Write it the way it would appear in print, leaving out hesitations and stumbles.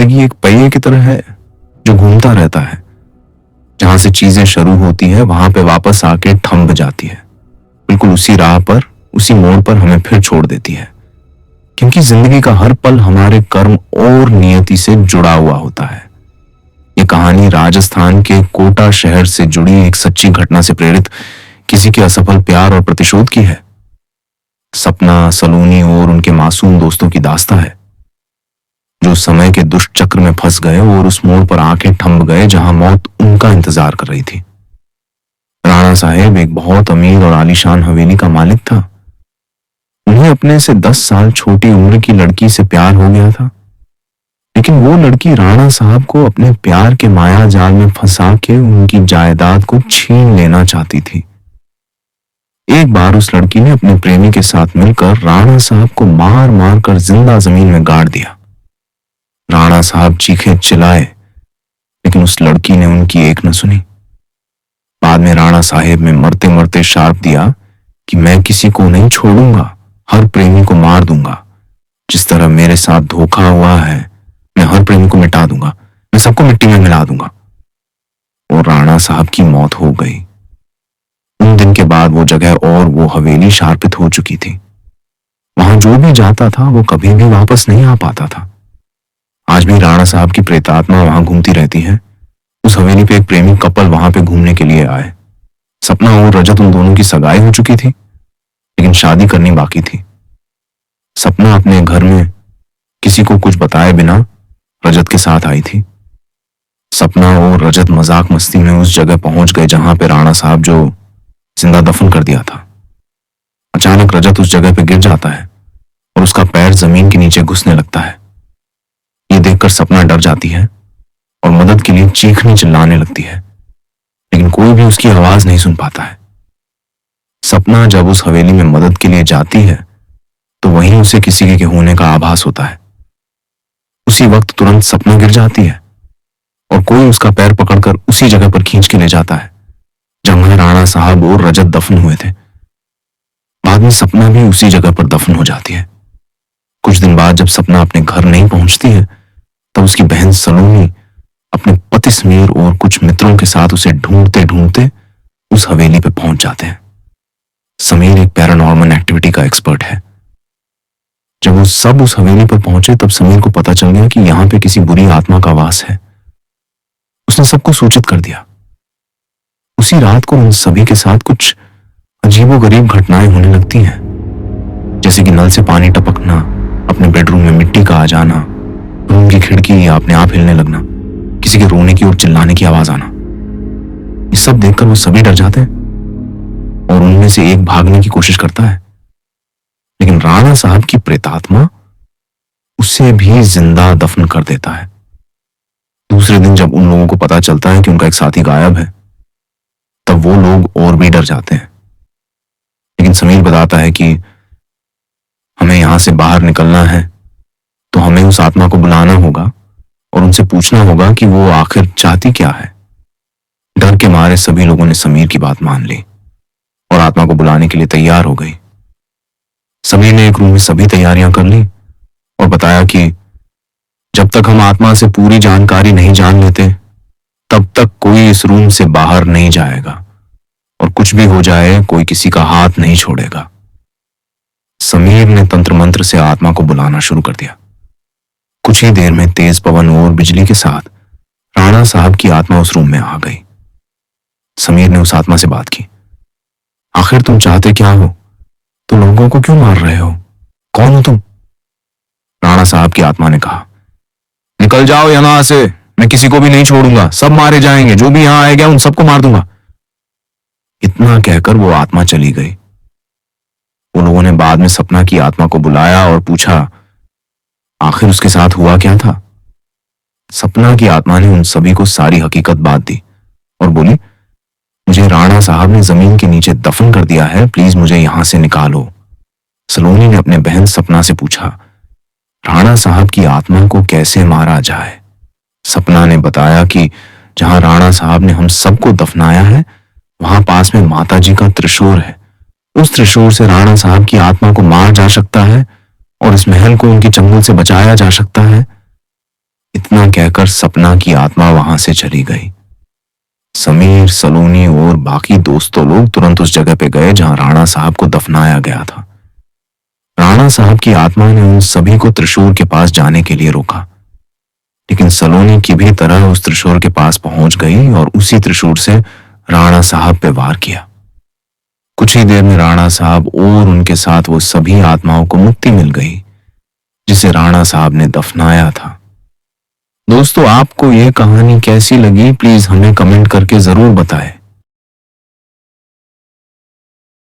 जिंदगी एक पहिए की तरह है जो घूमता रहता है। जहां से चीजें शुरू होती है वहां पे वापस आके थम जाती है, बिल्कुल उसी राह पर, उसी मोड़ पर हमें फिर छोड़ देती है। क्योंकि जिंदगी का हर पल हमारे कर्म और नियति से जुड़ा हुआ होता है। ये कहानी राजस्थान के कोटा शहर से जुड़ी एक सच्ची घटना से प्रेरित किसी के असफल प्यार और प्रतिशोध की है। सपना, सलोनी और उनके मासूम दोस्तों की दास्तां है, जो समय के दुष्ट चक्र में फंस गए और उस मोड़ पर आंखें थम गए जहां मौत उनका इंतजार कर रही थी। राणा साहेब एक बहुत अमीर और आलीशान हवेली का मालिक था। उन्हें अपने से 10 साल छोटी उम्र की लड़की से प्यार हो गया था, लेकिन वो लड़की राणा साहब को अपने प्यार के माया जाल में फंसा के उनकी जायदाद को छीन लेना चाहती थी। एक बार उस लड़की ने अपने प्रेमी के साथ मिलकर राणा साहब को मार मार कर जिंदा जमीन में गाड़ दिया। राणा साहब चीखे चिल्लाए, लेकिन उस लड़की ने उनकी एक न सुनी। बाद में राणा साहेब ने मरते मरते शार्प दिया कि मैं किसी को नहीं छोड़ूंगा, हर प्रेमी को मार दूंगा। जिस तरह मेरे साथ धोखा हुआ है, मैं हर प्रेमी को मिटा दूंगा, मैं सबको मिट्टी में मिला दूंगा। और राणा साहब की मौत हो गई। उन दिन के बाद वो जगह और वो हवेली शार्पित हो चुकी थी। वहां जो भी जाता था वो कभी भी वापस नहीं आ पाता था। आज भी राणा साहब की प्रेतात्मा वहां घूमती रहती है। उस हवेली पे एक प्रेमी कपल वहां पे घूमने के लिए आए। सपना और रजत, उन दोनों की सगाई हो चुकी थी, लेकिन शादी करनी बाकी थी। सपना अपने घर में किसी को कुछ बताए बिना रजत के साथ आई थी। सपना और रजत मजाक मस्ती में उस जगह पहुंच गए जहां पे राणा साहब जो जिंदा दफन कर दिया था। अचानक रजत उस जगह पे गिर जाता है और उसका पैर जमीन के नीचे घुसने लगता है। ये देखकर सपना डर जाती है और मदद के लिए चीखने चिल्लाने लगती है, लेकिन कोई भी उसकी आवाज नहीं सुन पाता है। सपना जब उस हवेली में मदद के लिए जाती है तो वहीं उसे किसी के होने का आभास होता है। उसी वक्त तुरंत सपना गिर जाती है और कोई उसका पैर पकड़कर उसी जगह पर खींच के ले जाता है जहां राणा साहब और रजत दफन हुए थे। बाद में सपना भी उसी जगह पर दफन हो जाती है। कुछ दिन बाद जब सपना अपने घर नहीं पहुंचती है तब उसकी बहन सलोनी अपने पति समीर और कुछ मित्रों के साथ उसे ढूंढते ढूंढते उस हवेली पे पहुंच जाते हैं। समीर एक पैरानॉर्मल एक्टिविटी का एक्सपर्ट है। जब वो सब उस हवेली पर पहुंचे तब समीर को पता चल गया कि यहां पे किसी बुरी आत्मा का वास है। उसने सबको सूचित कर दिया। उसी रात को उन सभी के साथ कुछ अजीबोगरीब घटनाएं होने लगती हैं, जैसे कि नल से पानी टपकना, अपने बेडरूम में मिट्टी का आ जाना, रूम की खिड़की अपने आप हिलने लगना, किसी के रोने की और चिल्लाने की आवाज आना। ये सब देखकर वो सभी डर जाते हैं और उनमें से एक भागने की कोशिश करता है, लेकिन राणा साहब की प्रेतात्मा उसे भी जिंदा दफन कर देता है। दूसरे दिन जब उन लोगों को पता चलता है कि उनका एक साथी गायब है, तब वो लोग और भी डर जाते हैं। लेकिन समीर बताता है कि हमें यहां से बाहर निकलना है तो हमें उस आत्मा को बुलाना होगा और उनसे पूछना होगा कि वो आखिर चाहती क्या है। डर के मारे सभी लोगों ने समीर की बात मान ली और आत्मा को बुलाने के लिए तैयार हो गई। समीर ने एक रूम में सभी तैयारियां कर ली और बताया कि जब तक हम आत्मा से पूरी जानकारी नहीं जान लेते तब तक कोई इस रूम से बाहर नहीं जाएगा और कुछ भी हो जाए कोई किसी का हाथ नहीं छोड़ेगा। समीर ने तंत्र मंत्र से आत्मा को बुलाना शुरू कर दिया। कुछ ही देर में तेज पवन और बिजली के साथ राणा साहब की आत्मा उस रूम में आ गई। समीर ने उस आत्मा से बात की। आखिर तुम चाहते क्या हो? तुम लोगों को क्यों मार रहे हो? कौन हो तुम? राणा साहब की आत्मा ने कहा, निकल जाओ यहां से, मैं किसी को भी नहीं छोड़ूंगा, सब मारे जाएंगे, जो भी यहां आएगा उन सबको मार दूंगा। इतना कहकर वो आत्मा चली गई। उन लोगों ने बाद में सपना की आत्मा को बुलाया और पूछा आखिर उसके साथ हुआ क्या था। सपना की आत्मा ने उन सभी को सारी हकीकत बात दी और बोली, मुझे राणा साहब ने जमीन के नीचे दफन कर दिया है, प्लीज मुझे यहां से निकालो। सलोनी ने अपने बहन सपना से पूछा, राणा साहब की आत्मा को कैसे मारा जाए। सपना ने बताया कि जहां राणा साहब ने हम सबको दफनाया है वहां पास में माता जी का त्रिशूल है। उस त्रिशूल से राणा साहब की आत्मा को मार जा सकता है और इस महल को उनके चंगुल से बचाया जा सकता है। इतना देखकर सपना की आत्मा वहां से चली गई। समीर, सलोनी और बाकी दोस्तों लोग तुरंत उस जगह पे गए जहां राणा साहब को दफनाया गया था। राणा साहब की आत्मा ने उन सभी को त्रिशूल के पास जाने के लिए रोका, लेकिन सलोनी की भी तरह उस त्रिशूल के पास पहुंच गई और उसी त्रिशूल से राणा साहब पे वार किया। कुछ ही देर में राणा साहब और उनके साथ वो सभी आत्माओं को मुक्ति मिल गई जिसे राणा साहब ने दफनाया था। दोस्तों, आपको ये कहानी कैसी लगी प्लीज हमें कमेंट करके जरूर बताएं।